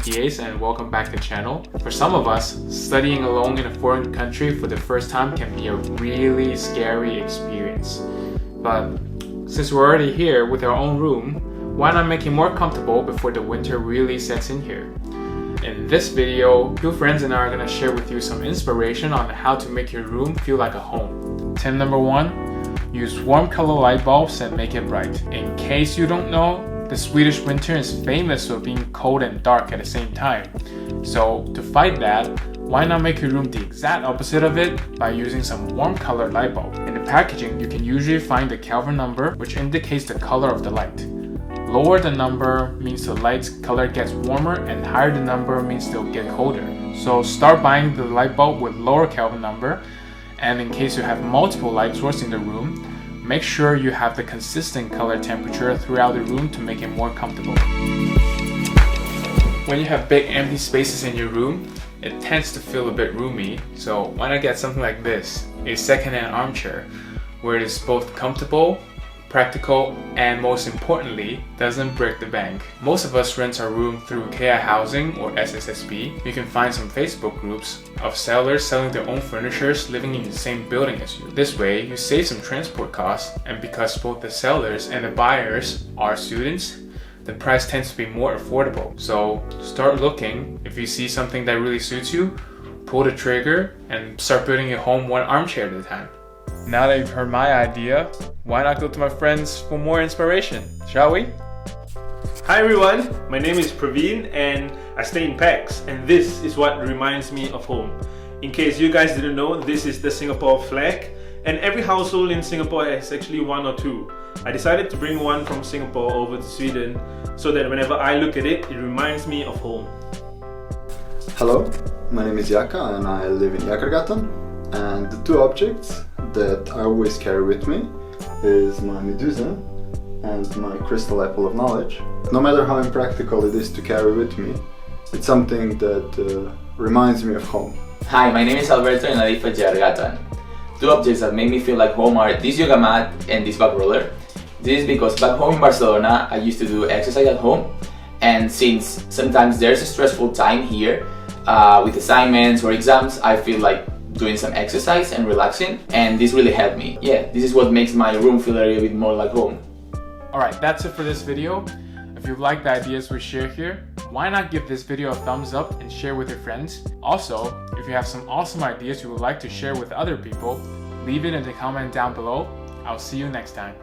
PAs and welcome back to the channel. For some of us, studying alone in a foreign country for the first time can be a really scary experience. But since we're already here with our own room, why not make it more comfortable before the winter really sets in here? In this video, two friends and I are going to share with you some inspiration on how to make your room feel like a home. Tip number 1, use warm color light bulbs and make it bright. In case you don't know, the Swedish winter is famous for being cold and dark at the same time. So to fight that, why not make your room the exact opposite of it by using some warm colored light bulb? In the packaging, you can usually find the Kelvin number, which indicates the color of the light. Lower the number means the light's color gets warmer, and higher the number means they'll get colder. So start buying the light bulb with lower Kelvin number, and in case you have multiple light sources in the room, make sure you have the consistent color temperature throughout the room to make it more comfortable. When you have big empty spaces in your room, it tends to feel a bit roomy, so why not get something like this, a second-hand armchair, where it is both comfortable, practical, and most importantly, doesn't break the bank. Most of us rent our room through KI Housing or SSSB. You can find some Facebook groups of sellers selling their own furnitures living in the same building as you. This way, you save some transport costs, and because both the sellers and the buyers are students, the price tends to be more affordable. So start looking. If you see something that really suits you, pull the trigger and start building your home one armchair at a time. Now that you've heard my idea, why not go to my friends for more inspiration, shall we? Hi everyone, my name is Praveen and I stay in PAX, and this is what reminds me of home. In case you guys didn't know, this is the Singapore flag, and every household in Singapore has actually one or two. I decided to bring one from Singapore over to Sweden so that whenever I look at it, it reminds me of home. Hello, my name is Jaka and I live in Jakargatan, and the two objects that I always carry with me is my Medusa and my crystal apple of knowledge. No matter how impractical it is to carry with me, it's something that reminds me of home. Hi, my name is Alberto and I live at Jakargatan. Two objects that make me feel like home are this yoga mat and this back roller. This is because back home in Barcelona, I used to do exercise at home, and since sometimes there's a stressful time here with assignments or exams, I feel like doing some exercise and relaxing, and this really helped me. Yeah, this is what makes my room feel a little bit more like home. Alright, that's it for this video. If you like the ideas we share here, why not give this video a thumbs up and share with your friends? Also, if you have some awesome ideas you would like to share with other people, leave it in the comment down below. I'll see you next time.